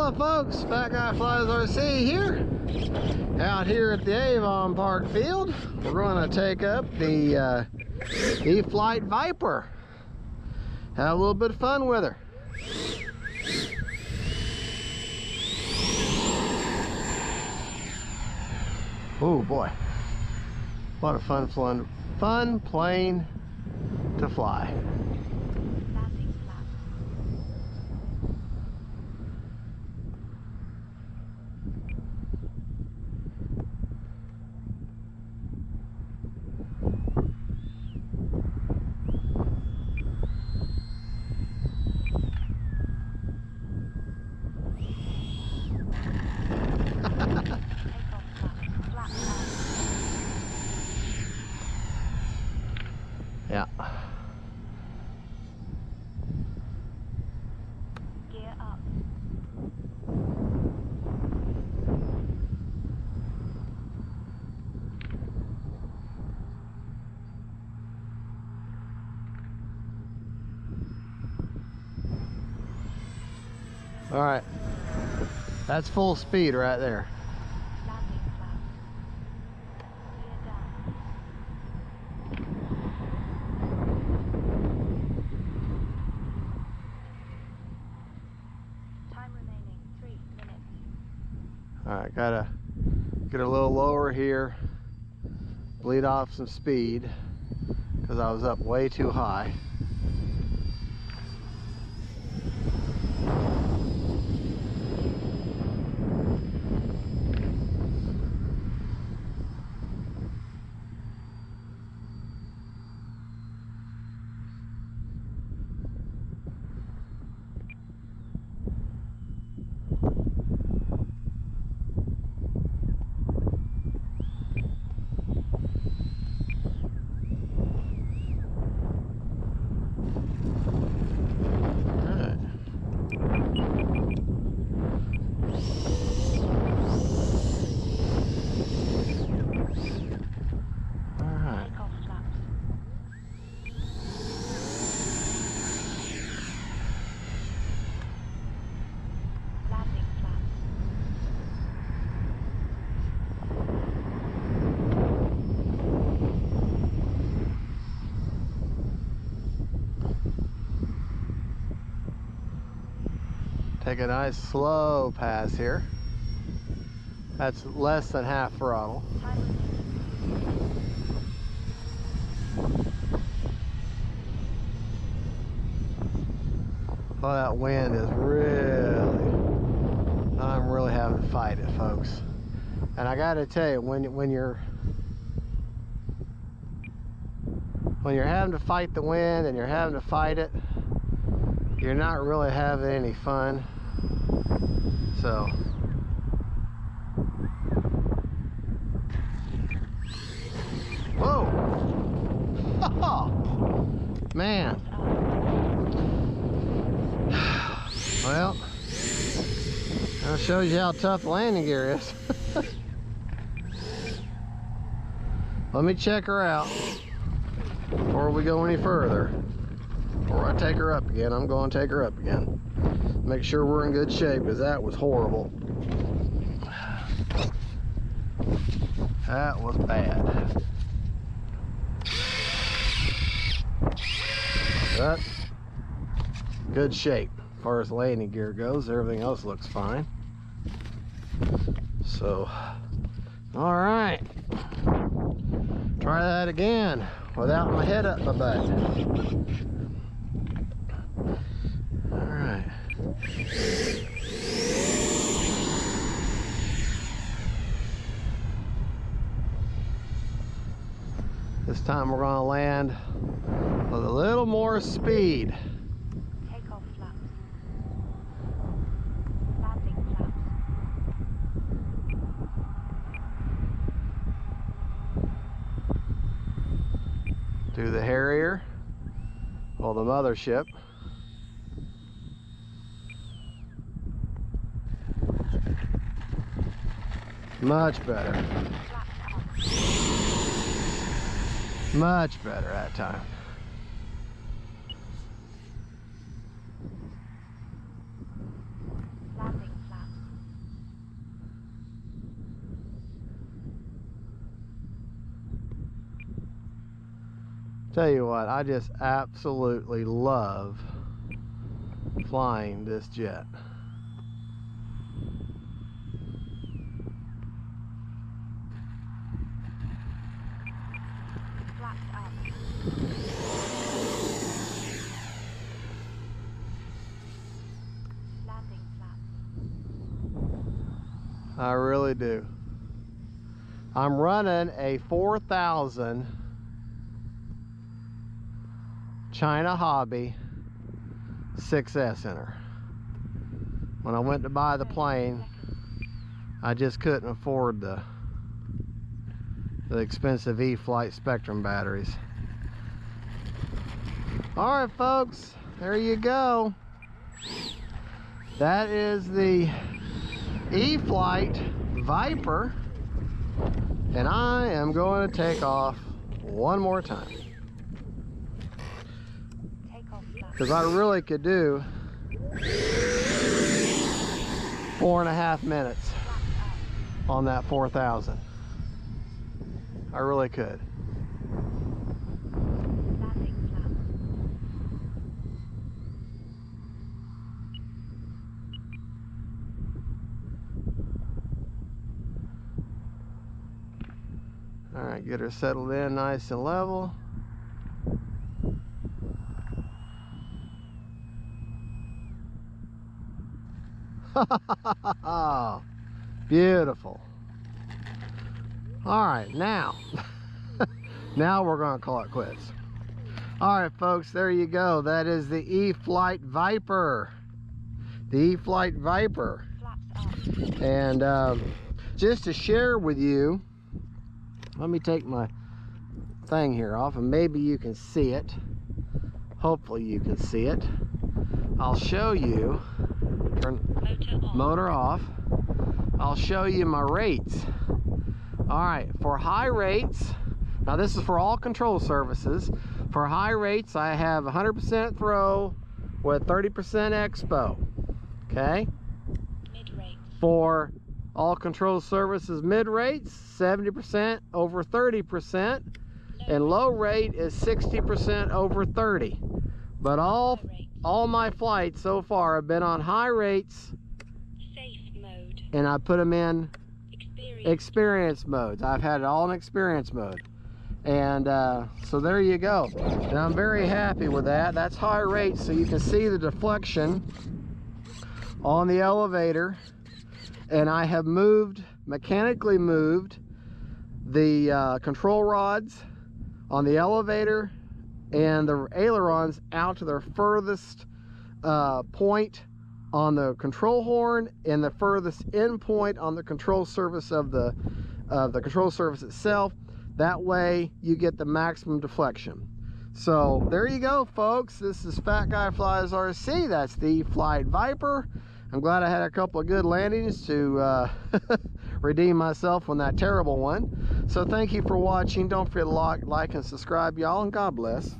Hello folks, Fat Guy Flies RC here, out here at the Avon Park field. We're going to take up the E-flite Viper, have a little bit of fun with her. Oh boy, what a fun plane to fly. Yeah. Gear up. All right. That's full speed right there. Landing flaps. Gear down. Time remaining 3 minutes. All right, gotta get a little lower here, bleed off some speed because I was up way too high. Take a nice slow pass here. That's less than half throttle. Oh, that wind is I'm really having to fight it, folks. And I gotta tell you, when you're having to fight the wind and you're having to fight it, you're not really having any fun. So whoa. Man. Well, that shows you how tough the landing gear is. Let me check her out before we go any further. Before I take her up again, I'm going to take her up again. Make sure we're in good shape, because that was horrible. That was bad. But good shape as far as landing gear goes. Everything else looks fine. So, all right. Try that again without my head up my butt. All right. This time we're going to land with a little more speed. Takeoff flaps. Landing flaps. Do the Harrier, well, the mothership. Much better. Much better that time. Landing flaps. Tell you what, I just absolutely love flying this jet. Flaps up. Landing flaps. I really do. I'm running a 4,000 China Hobby 6S in her. When I went to buy the plane, I just couldn't afford the expensive e-flite Spectrum batteries. All right, folks, there you go. That is the e-flite Viper, and I am going to take off one more time because I really could do 4.5 minutes on that 4,000. I really could. Landing flaps. All right, get her settled in nice and level. Beautiful. All right, now we're gonna call it quits. All right, folks, there you go. That is the e-flite Viper. The e-flite Viper. Flaps up. And just to share with you, let me take my thing here off and maybe you can see it. Hopefully you can see it. I'll show you. Turn motor off. I'll show you my rates. All right, for high rates, now this is for all control surfaces. For high rates, I have 100% throw with 30% expo. Okay. Mid rate. For all control surfaces mid rates, 70% over 30%, and low rate is 60% over 30. But all my flights so far have been on high rates. Safe mode. And I put them in experience modes. I've had it all in experience mode. And so there you go. And I'm very happy with that. That's high rates, so you can see the deflection on the elevator. And I have mechanically moved the control rods on the elevator and the ailerons out to their furthest point on the control horn and the furthest end point on the control surface of the control surface itself. That way you get the maximum deflection. So there you go, folks. This is Fat Guy Flies RC. That's the e-flite Viper. I'm glad I had a couple of good landings to redeem myself on that terrible one. So thank you for watching. Don't forget to like and subscribe, y'all, and God bless.